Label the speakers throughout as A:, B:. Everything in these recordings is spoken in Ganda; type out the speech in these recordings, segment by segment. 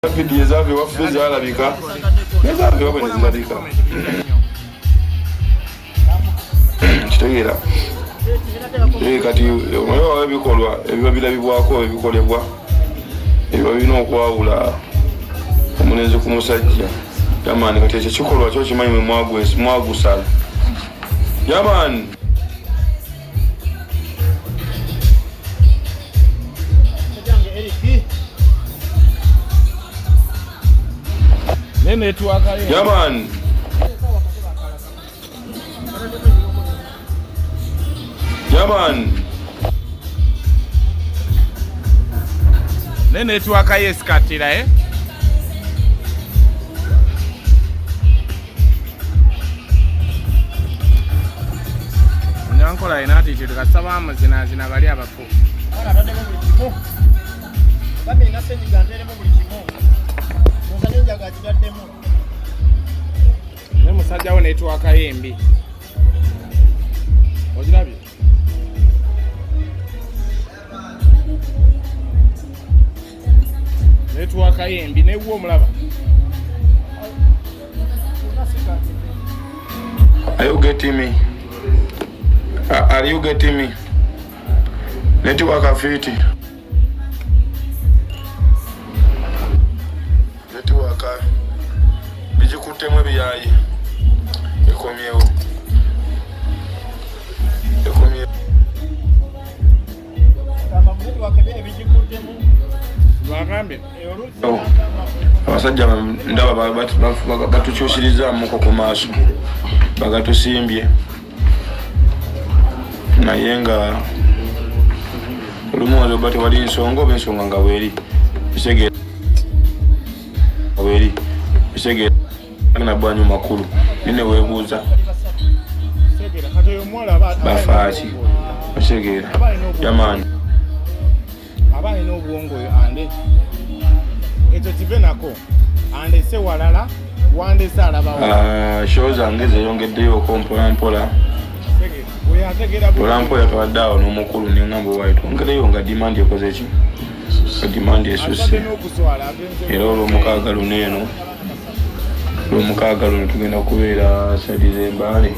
A: video zawe wafuza alabika zawe wabone zilabika kitegeera kati omwoyo wawe bikolwa ebiba birabibwako ebikolebwa ebiba birina okwawula omulenzi ku musajja yamaani kati ekyo kikolwa kyo kimanyi mwe mwagusala yamaani
B: nene tuwakaye
A: yamaani yamaani
B: nene tuwakaye sikatira nyankola ina ati kyo tukasaba amazina zina bali abafu
C: wala tademo buli kimo bambi nasenyi ganteremo buli kimo mukanenja gakitaddemu
B: ne musajja wo netwakaye embi ojirabye netwakaye embi newo omulaba
A: Are you getting me? Are you getting me? Network afiti. Network bijikutemwe biyayi. Ekomyewo. Ekomyewo.
C: kama mtu wakebye bijikuttemu
B: bagambe
A: abasajja ndaba batukyusirizaamuko ku maaso bagatusimbye naye nga olumu oba tewali nsonga oba ensonga nga bweri bisegeera na bwanyu makulu nine weebuuza bafaaki bisegeera yamaani
B: abaina obwongo ande ekyo kive nako andese walala wandese alaba
A: show zange zeyongeddeyo mpolampola mpolampola twaddeawo n'omukulu neŋŋamba waitwongereyo nga dimandi ekoze ki dimandi esusse era olw'omukaaga luno eno tugenda kubeera sadi z'embaale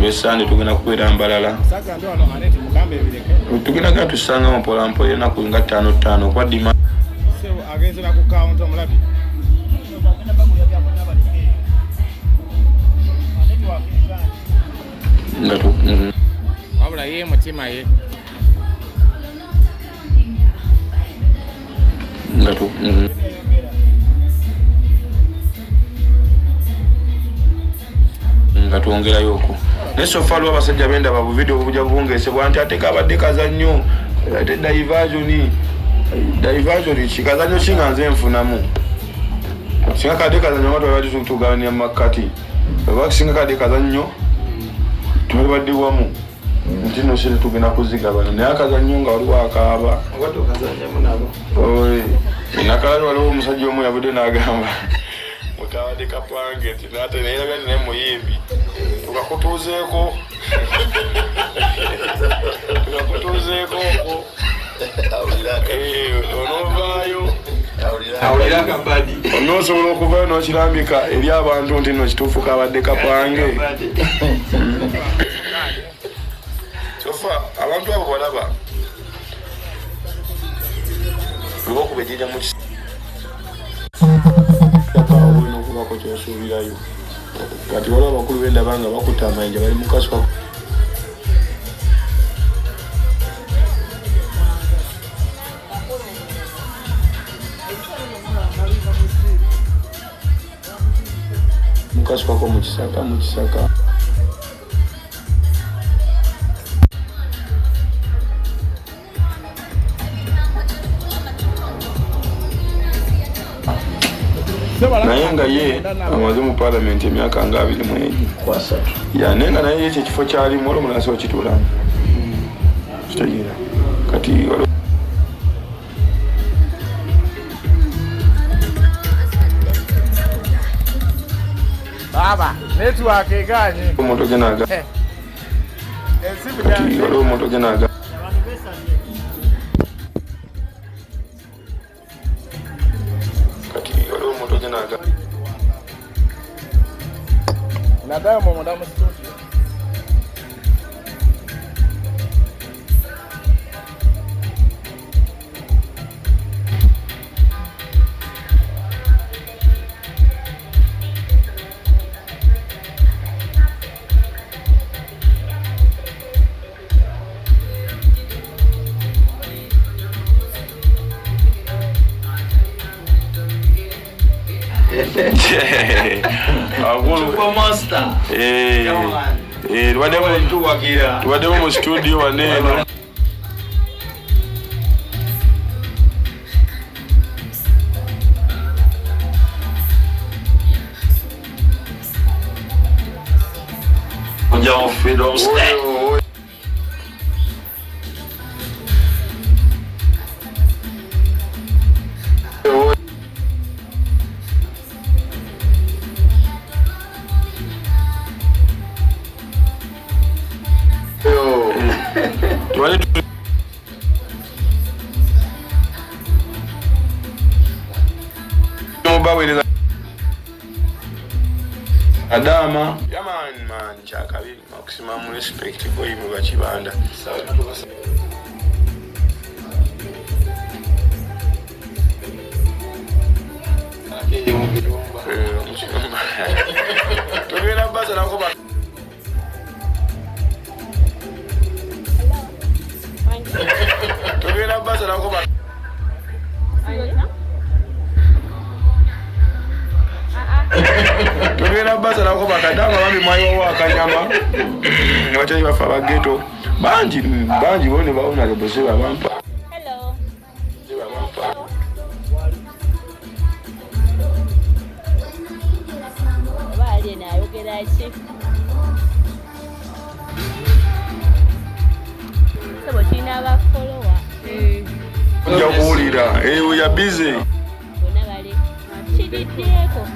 A: besande tugenda kubeera mbalala tugenda gana tusanga mpolampola enaku nga 5 kwa dimandi
B: agenzera ku kaunta omulabi wabula ye mutima ye nga twongerayoko naye sofa lwa abasajja bendaba buvidiyo bujja bubungesebwa nti ate kabadde kazannyo ate diversion kikazannyo kinga nze nfunamu singa kadde kazannyo nga twali tugabanya mu makkati oba kisinga kadde kazannyo tubali badde wamu nti no sire tugenda kuzigabana naye akazannyo nga waliwo akaaba nakalabi waliwo omusajja omu yavudde n'agamba mukabadde kapange nti nate nayeraga ninaye muyimbi tukakutuuzeeko onovaayo onosobola okuvayo n'okirambika eri abantu nti no kituufu kabadde kapange sofa abantu abo balaba olwokubejjija mu olina okubako kyosuubirayo kati waliwo abakulu bendaba nga bakutta amayinja bali mukasuka mukasukako mu kisaka naye nga ye amaze mu palamenti emyaka nga 21 naye nga naye ekyo ekifo kyalimu olwo munasi okituulamu kitegeera kati baba network eganye
A: omuntu genaga kati olwo omuntu genaga
C: Nadamo madame studio.
B: Monster.
A: Whatever mu studio waneno.
B: Onja freedom stay.
A: Adama, man, chakabi, maximum respect for you, Bachibanda. Tugenda basa nako bakadama bambi mwayo wa kanyama wachayi bafa bageto banji bone baona lobose babampa.
D: Hello. Bali na yogera chi. Sabo china ba follower.
A: Nja kuulira we are busy.
D: Bona bali. Chidideko.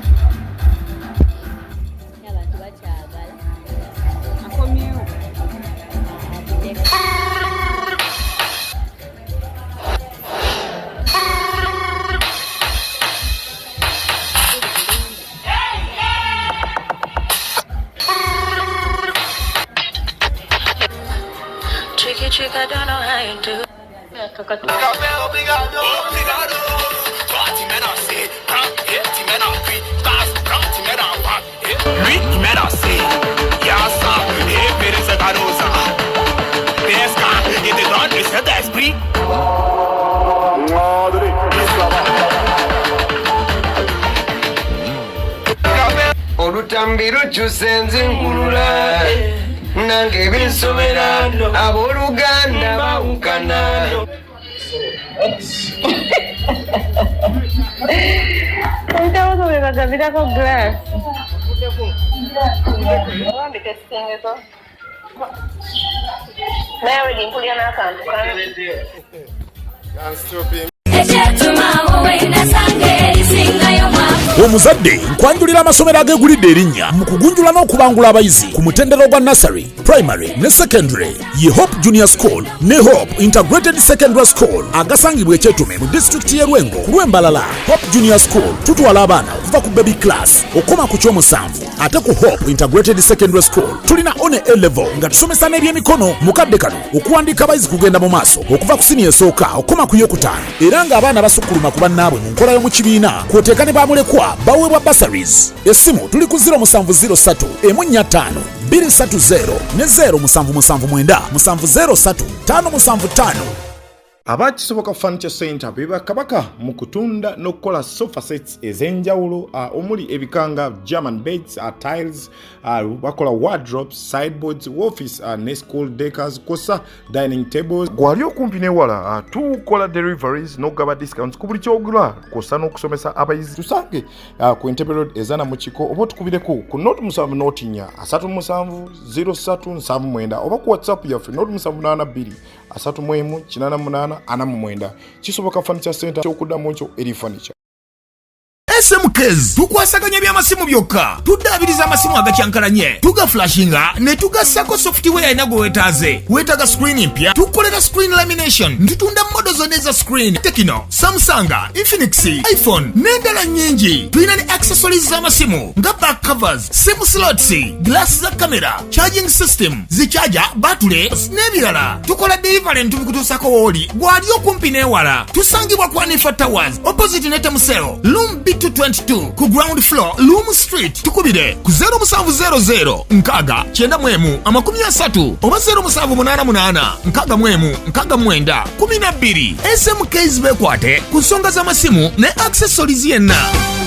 E: Trick, I don't know how you do.
F: Olutambiru chusenze ngulula nange binsomera aboluganda bawukana.
D: Estamos sobre la capita con glass.
G: Omuzadde nkwanjulira amasomero agegulidde erinnya mu kugunjula n'okubangula abayizi ku mutendera gwa nursery, primary ne secondary ye Hope Junior School ne Hope Integrated Secondary School agasangibwa ekyetume mu disitulikiti y'e Lwengo ku lw'Embalala. Hope Junior School tutwala abaana okuva ku baby class okoma ku kyomusanvu, ate ku Hope Integrated Secondary School tulina one A level nga tusomesa n'ebyemikono mu kadde kano okuwandiika abayizi kugenda mu maaso okuva ku siniya esooka okoma ku yokutaano, era ng'abaana basukkuluma ku bannaabwe mu nkola y'omu kibiina kwoteeka ne bamulekwa baweebwa bursaries. Essimu tuli ku 0703 145 230 ne 0779 703 575.
C: Abakisoboka Furniture Center beba kabaka mu kutunda n'okukola sofa sets ez'enjawulo omuli ebikanga, German beds, tiles, bakola wardrobes, sideboards, office ne school decors, kosa dining tables. Gwali okumpi newala tukola deliveries n'ogaba discounts ku buli kyogula, kosa n'okusomesa abayizi. Tusange ku Entebbe Road ezana mu kiko oba tukubireko ku Note 7 Note 4 37 0379 oba ku WhatsApp yaffe Note 782 318 88 ana mwenda. Kisoboka Furniture Center kyokuddamu ekyo eri furniture.
G: SMKs tukwasaganya by'amasimu byokka tuddaabiriza amasimu agakyankalanye tugaflashinga ne tugassako software ena gwe weetaaze weetaaga screen mpya tukolera screen lamination ntutunda modo zonna eza screen Tekino, Samsung, Infinix, iPhone n'endala nnyingi tulina ne accessories z'amasimu nga back covers, sim slots, glass za camera, charging system, zichaja, battery n'ebirala tukola delivery ntubikutuusako wooli gwali okumpi n'ewala tusangibwa kwa Nifa Towers opposite ne Temusero room B222 ku ground floor Loom Street tukubire ku 0700 nkaga 91 oba 0788 nkaga 12 SMKs bekwate ku nsonga z'amasimu ne accessories yenna.